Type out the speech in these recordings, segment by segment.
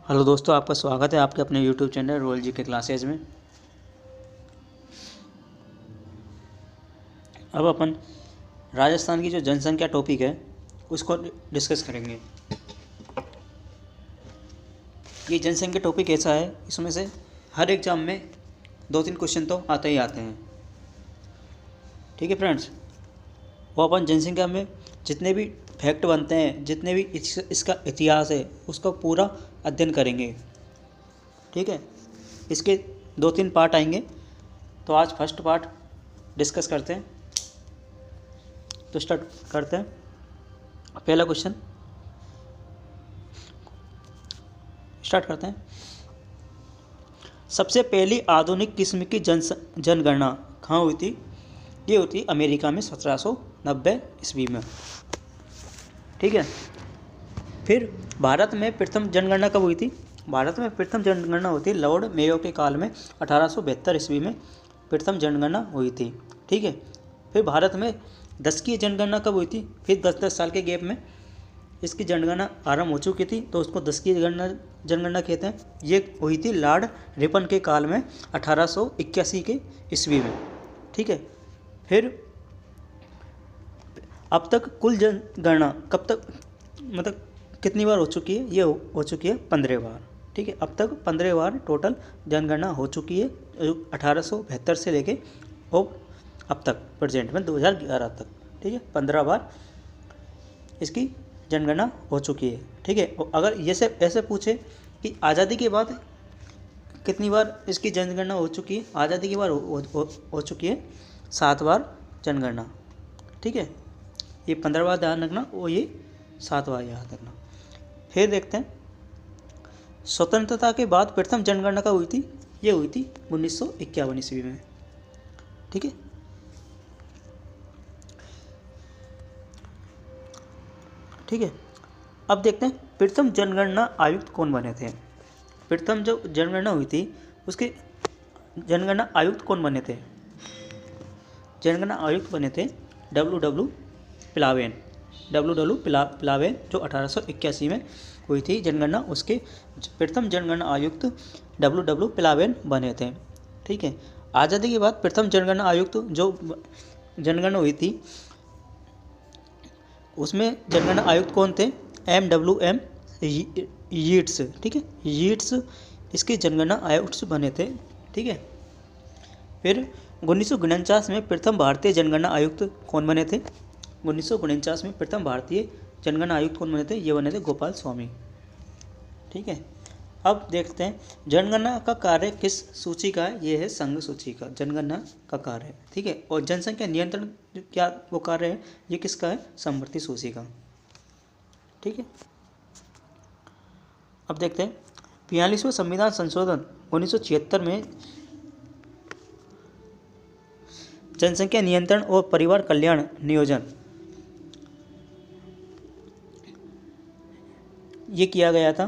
Hello दोस्तों, आपका स्वागत है आपके अपने यूट्यूब चैनल रोयल जी के क्लासेज में। अब अपन राजस्थान की जो जनसंख्या टॉपिक है उसको डिस्कस करेंगे। ये जनसंख्या टॉपिक ऐसा है, इसमें से हर एग्जाम में 2-3 क्वेश्चन तो आते ही आते हैं। ठीक है फ्रेंड्स, वो अपन जनसंख्या में जितने भी फैक्ट बनते हैं, जितने भी इसका इतिहास है, उसका पूरा अध्ययन करेंगे। ठीक है, इसके 2-3 पार्ट आएंगे। तो आज फर्स्ट पार्ट डिस्कस करते हैं। तो स्टार्ट करते हैं। पहला क्वेश्चन स्टार्ट करते हैं। सबसे पहली आधुनिक किस्म की जनगणना कहाँ हुई थी? ये हुई थी अमेरिका में 1790 ईस्वी में। ठीक है, फिर भारत में प्रथम जनगणना कब हुई थी? भारत में प्रथम जनगणना हुई थी लॉर्ड मेयो के काल में 1872 ईस्वी में प्रथम जनगणना हुई थी। ठीक है, फिर भारत में 10 की जनगणना कब हुई थी? फिर 10-10 साल के गैप में इसकी जनगणना आरंभ हो चुकी थी, तो उसको 10 की जनगणना कहते हैं। ये हुई थी लॉर्ड रिपन के काल में 1881 के ईस्वी में। ठीक है, फिर अब तक कुल जनगणना कब तक मतलब कितनी बार हो चुकी है? ये हो चुकी है 15 बार। ठीक है, अब तक 15 बार टोटल जनगणना हो चुकी है 1872 से लेके और अब तक प्रेजेंट में 2011 तक। ठीक है, 15 बार इसकी जनगणना हो चुकी है। ठीक है, अगर ये से ऐसे पूछे कि आज़ादी के बाद कितनी बार इसकी जनगणना हो चुकी है? आज़ादी के बाद हो चुकी है 7 बार जनगणना। ठीक है, ये 15 बार ध्यान रखना और ये 7 बार याद रखना। फिर देखते हैं स्वतंत्रता के बाद प्रथम जनगणना कब हुई थी? ये हुई थी 1951 ईस्वी में। ठीक है, ठीक है, अब देखते हैं प्रथम जनगणना आयुक्त कौन बने थे। प्रथम जो जनगणना हुई थी उसके जनगणना आयुक्त कौन बने थे? जनगणना आयुक्त बने थे डब्ल्यू पिलावेन, जो 1881 में हुई थी जनगणना। उसके प्रथम जनगणना आयुक्त डब्ल्यू पिलावेन बने थे। ठीक है, आज़ादी के बाद प्रथम जनगणना आयुक्त जो जनगणना हुई थी उसमें जनगणना आयुक्त कौन थे? MWM Yeats. ठीक है, यीट्स इसके जनगणना आयुक्त बने थे। ठीक है, फिर 1949 में प्रथम भारतीय जनगणना आयुक्त कौन बने थे? 1949 में प्रथम भारतीय जनगणना आयुक्त कौन बने थे? ये बने थे गोपाल स्वामी। ठीक है, अब देखते हैं जनगणना का कार्य किस सूची का है? ये है संघ सूची का जनगणना का कार्य है। ठीक है, और जनसंख्या नियंत्रण क्या वो कार्य है? ये किसका है? समवर्ती सूची का। ठीक है, अब देखते हैं 42वें संविधान संशोधन 1976 में जनसंख्या नियंत्रण और परिवार कल्याण नियोजन ये किया गया था।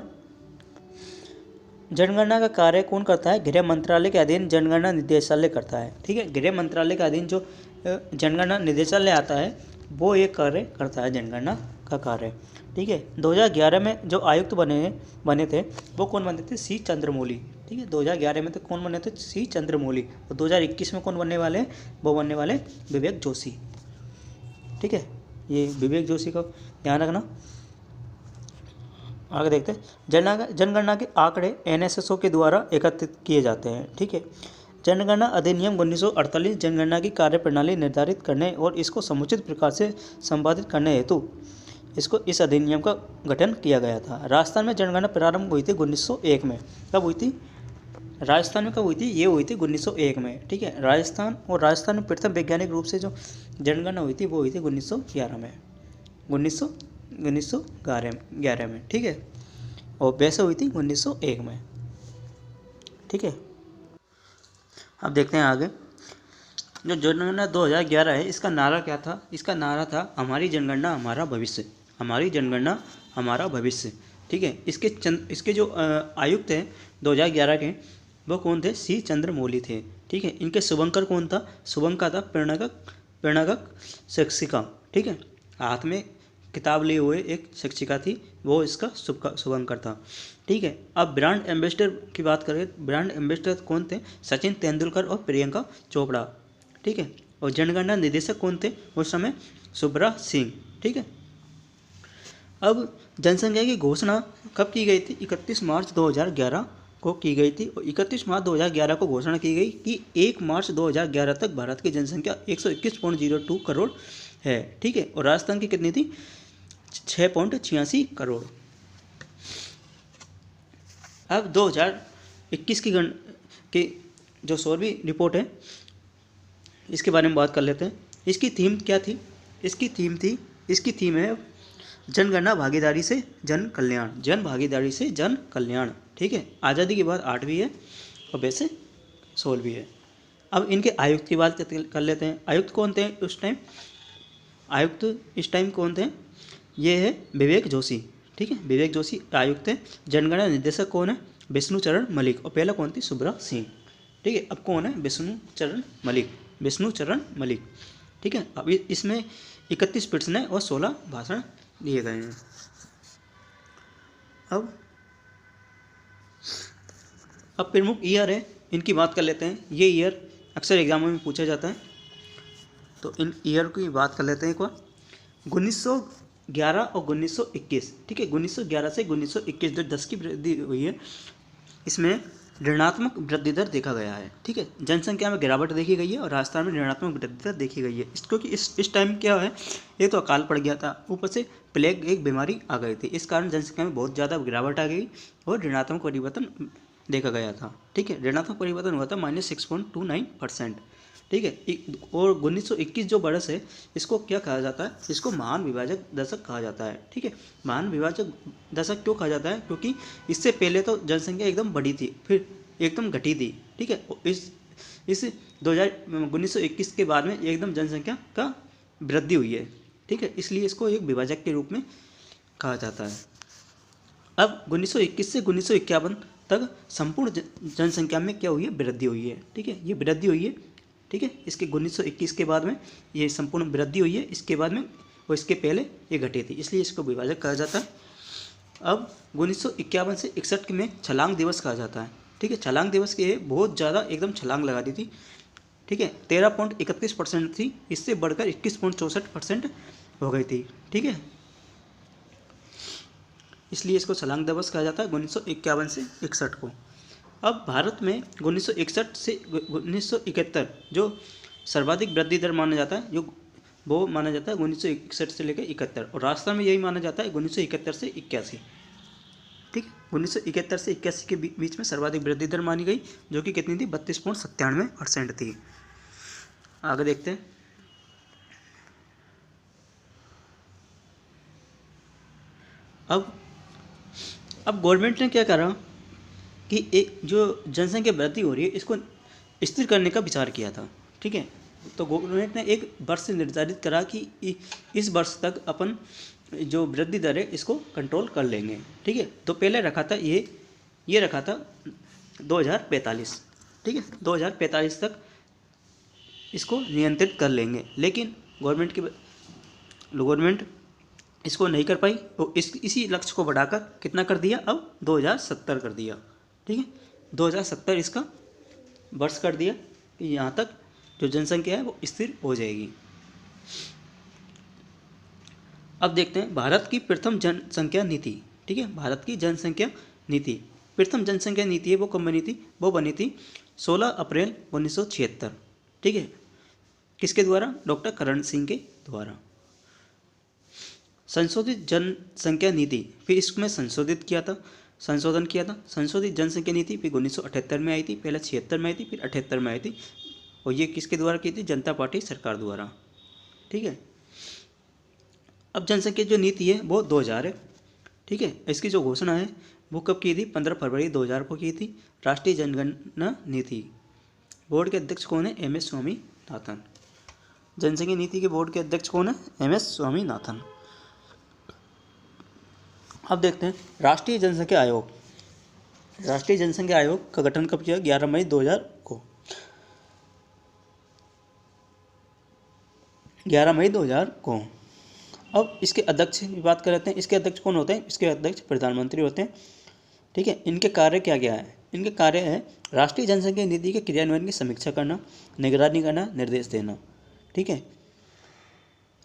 जनगणना का कार्य कौन करता है? गृह मंत्रालय के अधीन जनगणना निदेशालय करता है। ठीक है, गृह मंत्रालय के अधीन जो जनगणना निदेशालय आता है वो एक कार्य करता है जनगणना का कार्य। ठीक है, 2011 में जो आयुक्त बने थे वो कौन बने थे? सी चंद्रमौली। ठीक है, 2011 में तो कौन बने थे? सी चंद्रमौली। और 2021 में कौन बनने वाले? वो बनने वाले विवेक जोशी। ठीक है, ये विवेक जोशी का ध्यान रखना। आगे देखते हैं जनगणना के आंकड़े NSSO के द्वारा एकत्रित किए जाते हैं। ठीक है, जनगणना अधिनियम 1948 जनगणना की कार्यप्रणाली निर्धारित करने और इसको समुचित प्रकार से संपादित करने हेतु इस अधिनियम का गठन किया गया था। राजस्थान में जनगणना प्रारंभ हुई थी 1901 में। कब हुई थी? राजस्थान में कब हुई थी? ये हुई थी 1901 में। ठीक है, राजस्थान में प्रथम वैज्ञानिक रूप से जो जनगणना हुई थी वो हुई थी 1911 में। 1911 में। ठीक है, और वैसे हुई थी 1901 में। ठीक है, अब देखते हैं आगे जो जनगणना 2011 है इसका नारा क्या था? इसका नारा था हमारी जनगणना हमारा भविष्य, हमारी जनगणना हमारा भविष्य। ठीक है, इसके जो आयुक्त हैं 2011 के वो कौन थे? सी चंद्रमौली थे। ठीक है, इनके शुभंकर कौन था? शुभंकर था प्रेरणागक शिक्षिका। ठीक है, हाथ में किताब लिए हुए एक शिक्षिका थी, वो इसका शुभंकर था। ठीक है, अब ब्रांड एम्बेसडर की बात करें, ब्रांड एम्बेसडर कौन थे? सचिन तेंदुलकर और प्रियंका चोपड़ा। ठीक है, और जनगणना निदेशक कौन थे उस समय? सुब्रा सिंह। ठीक है, अब जनसंख्या की घोषणा कब की गई थी? 31 मार्च 2011 को की गई थी, और 31 मार्च 2011 को घोषणा की गई कि 1 मार्च 2011 तक भारत की जनसंख्या 121.02 करोड़ है। ठीक है, और राजस्थान की कितनी थी? 6.86 करोड़। अब 2021 की जो 16वीं रिपोर्ट है, इसके बारे में बात कर लेते हैं। इसकी थीम क्या थी? इसकी थीम है जनगणना भागीदारी से जन कल्याण, जन भागीदारी से जन कल्याण। ठीक है, आज़ादी के बाद 8वीं है और वैसे 16वीं है। अब इनके आयुक्त की बात कर लेते हैं। आयुक्त कौन थे उस टाइम? आयुक्त इस टाइम कौन थे? ये है विवेक जोशी। ठीक है, विवेक जोशी आयुक्त है। जनगणना निदेशक कौन है? विष्णु चरण मलिक, और पहला कौन थी? सुब्रा सिंह। ठीक है, अब कौन है? विष्णु चरण मलिक। ठीक है, अब इसमें 31 प्रश्न है और 16 भाषण दिए गए हैं। अब प्रमुख ईयर है, इनकी बात कर लेते हैं। ये ईयर अक्सर एग्जामों में पूछा जाता है, तो इन ईयर की बात कर लेते हैं एक बार। 1911 और 1921। ठीक है, 1911 से 1921 जो 10 की वृद्धि हुई है, इसमें ऋणात्मक वृद्धि दर देखा गया है। ठीक है, जनसंख्या में गिरावट देखी गई है और राजस्थान में ऋणात्मक वृद्धि दर देखी गई है। क्योंकि इस टाइम क्या है, एक तो अकाल पड़ गया था, ऊपर से प्लेग एक बीमारी आ गई थी, इस कारण जनसंख्या में बहुत ज़्यादा गिरावट आ गई और ऋणात्मक परिवर्तन देखा गया था। ठीक है, ऋणात्मक परिवर्तन हुआ था -6.29%। ठीक है, और 1921 जो बरस है, इसको क्या कहा जाता है? इसको महान विभाजक दशक कहा जाता है। ठीक है, महान विभाजक दशक क्यों कहा जाता है? क्योंकि इससे पहले तो जनसंख्या एकदम बढ़ी थी, फिर एकदम घटी थी। ठीक है, इस 1921 के बाद में एकदम जनसंख्या का वृद्धि हुई है। ठीक है, इसलिए इसको एक विभाजक के रूप में कहा जाता है। अब 1921 से 1951 तक संपूर्ण जनसंख्या में क्या हुई है? वृद्धि हुई है। ठीक है, ये वृद्धि हुई है। ठीक है, इसके 1921 के बाद में ये संपूर्ण वृद्धि हुई है, इसके बाद में और इसके पहले ये घटी थी, इसलिए इसको विभाजक कहा जाता है। अब 1951 से 61 में छलांग दिवस कहा जाता है। ठीक है, छलांग दिवस के बहुत ज़्यादा एकदम छलांग लगा दी थी। ठीक है, 13.31% थी, इससे बढ़कर 21.64% हो गई थी। ठीक है, इसलिए इसको छलांग दिवस कहा जाता है 1951 से 61 को। अब भारत में 1961 से 1971 जो सर्वाधिक वृद्धि दर माना जाता है, वो माना जाता है 1961 से लेकर 71, और राजस्थान में यही माना जाता है 1971 से 81। ठीक है, 1971 से 81 के बीच में सर्वाधिक वृद्धि दर मानी गई, जो कि कितनी थी? 32.97% थी। आगे देखते हैं। अब गवर्नमेंट ने क्या करा कि एक जो जनसंख्या वृद्धि हो रही है, इसको स्थिर करने का विचार किया था। ठीक है, तो गवर्नमेंट ने एक वर्ष निर्धारित करा कि इस वर्ष तक अपन जो वृद्धि दर है इसको कंट्रोल कर लेंगे। ठीक है, तो पहले रखा था ये रखा था 2045। ठीक है, 2045 तक इसको नियंत्रित कर लेंगे, लेकिन गवर्नमेंट इसको नहीं कर पाई, तो इसी लक्ष्य को बढ़ाकर कितना कर दिया? अब 2070 कर दिया। ठीक है, 2070 इसका वर्ष कर दिया कि यहाँ तक जो जनसंख्या है वो स्थिर हो जाएगी। अब देखते हैं भारत की प्रथम जनसंख्या नीति। ठीक है, भारत की जनसंख्या नीति, प्रथम जनसंख्या नीति है वो कब बनी थी? वो बनी थी 16 अप्रैल 1976। ठीक है, किसके द्वारा? डॉक्टर करण सिंह के द्वारा। संशोधित जनसंख्या नीति, फिर इसमें संशोधन किया था। संशोधित जनसंख्या नीति फिर 1978 में आई थी, पहले 76 में आई थी, फिर 78 में आई थी, और ये किसके द्वारा की थी? जनता पार्टी सरकार द्वारा। ठीक है, अब जनसंख्या जो नीति है वो 2000 है। ठीक है, इसकी जो घोषणा है वो कब की थी? 15 फरवरी 2000 को की थी। राष्ट्रीय जनगणना नीति, बोर्ड के अध्यक्ष कौन है? MS स्वामीनाथन। जनसंख्या नीति के बोर्ड के अध्यक्ष कौन है? MS स्वामीनाथन। अब देखते हैं राष्ट्रीय जनसंख्या आयोग। राष्ट्रीय जनसंख्या आयोग का गठन कब किया? 11 मई 2000 को। 11 मई 2000 को। अब इसके अध्यक्ष की बात कर लेते हैं। इसके अध्यक्ष कौन होते हैं? इसके अध्यक्ष प्रधानमंत्री होते हैं। ठीक है, इनके कार्य क्या क्या है? इनके कार्य है राष्ट्रीय जनसंख्या नीति के क्रियान्वयन की समीक्षा करना, निगरानी करना, निर्देश देना। ठीक है,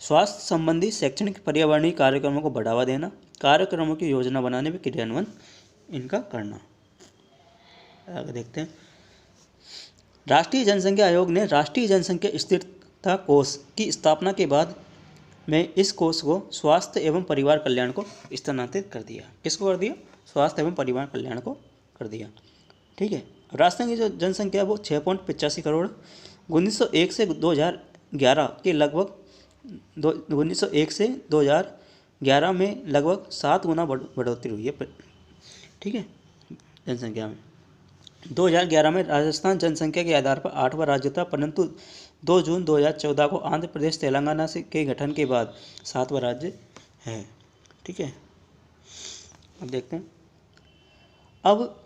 स्वास्थ्य संबंधी शैक्षणिक पर्यावरणीय कार्यक्रमों को बढ़ावा देना, कार्यक्रमों की योजना बनाने में क्रियान्वयन इनका करना। आगे देखते हैं। राष्ट्रीय जनसंख्या आयोग ने राष्ट्रीय जनसंख्या स्थिरता कोष की स्थापना के बाद में इस कोष को स्वास्थ्य एवं परिवार कल्याण को स्थानांतरित कर दिया। किसको कर दिया? स्वास्थ्य एवं परिवार कल्याण को कर दिया। ठीक है, राजस्थान की जो जनसंख्या वो 6.85 करोड़ 1901 से 2011 के लगभग 1901 से 2011 में लगभग 7 गुना बढ़ोतरी हुई है। ठीक है, जनसंख्या में 2011 में राजस्थान जनसंख्या के आधार पर 8वां राज्य था, परंतु 2 जून 2014 को आंध्र प्रदेश तेलंगाना से के गठन के बाद 7वां राज्य है। ठीक है, अब देखते हैं। अब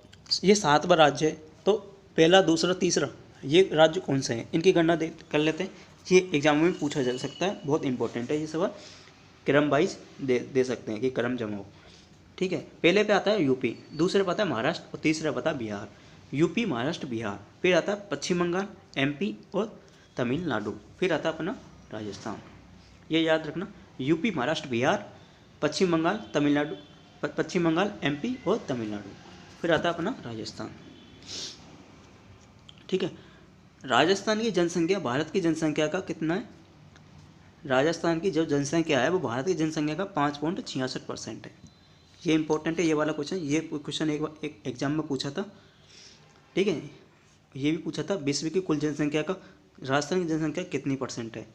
ये 7वां राज्य है, तो पहला, दूसरा, तीसरा ये राज्य कौन से हैं इनकी गणना कर लेते हैं। ये एग्जाम में पूछा जा सकता है, बहुत इंपॉर्टेंट है ये सवाल। क्रम वाइज दे सकते हैं कि क्रम जमाओ। ठीक है, पहले पे आता है यूपी, दूसरे पे आता है महाराष्ट्र और तीसरे पे आता है बिहार। यूपी, महाराष्ट्र, बिहार, फिर आता है पश्चिम बंगाल, एमपी और तमिलनाडु, फिर आता है अपना राजस्थान। ये याद रखना, यूपी, महाराष्ट्र, बिहार, पश्चिम बंगाल, तमिलनाडु, पश्चिम बंगाल, एमपी और तमिलनाडु, फिर आता है अपना राजस्थान। ठीक है, राजस्थान की जनसंख्या भारत की जनसंख्या का कितना है? राजस्थान की जो जनसंख्या है वो भारत की जनसंख्या का 5.66% है। ये इंपॉर्टेंट है, ये वाला क्वेश्चन। ये क्वेश्चन एक एग्जाम में पूछा था। ठीक है, ये भी पूछा था विश्व की कुल जनसंख्या का राजस्थान की जनसंख्या कितनी % है,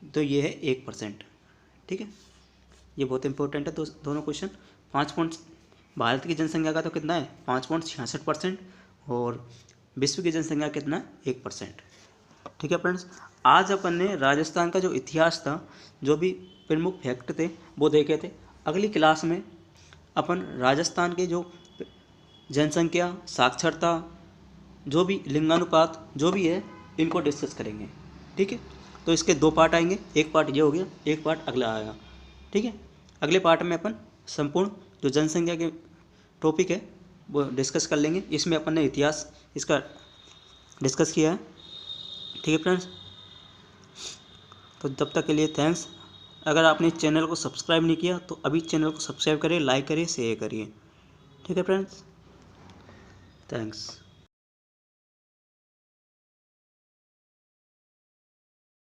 तो ये है 1%। ठीक है, ये बहुत इंपॉर्टेंट है दोनों क्वेश्चन। भारत की जनसंख्या का तो कितना है? 5.66% और विश्व की जनसंख्या कितना है? 1%। ठीक है फ्रेंड्स, आज अपन ने राजस्थान का जो इतिहास था, जो भी प्रमुख फैक्ट थे वो देखे थे। अगली क्लास में अपन राजस्थान के जो जनसंख्या, साक्षरता, जो भी लिंगानुपात जो भी है इनको डिस्कस करेंगे। ठीक है, तो इसके 2 पार्ट आएंगे, एक पार्ट ये हो गया, एक पार्ट अगला आएगा। ठीक है, अगले पार्ट में अपन संपूर्ण जो जनसंख्या के टॉपिक है वो डिस्कस कर लेंगे। इसमें अपन ने इतिहास इसका डिस्कस किया है। ठीक है फ्रेंड्स, तो तब तक के लिए थैंक्स। अगर आपने इस चैनल को सब्सक्राइब नहीं किया तो अभी चैनल को सब्सक्राइब करिए, लाइक करिए, शेयर करिए। ठीक है फ्रेंड्स, थैंक्स।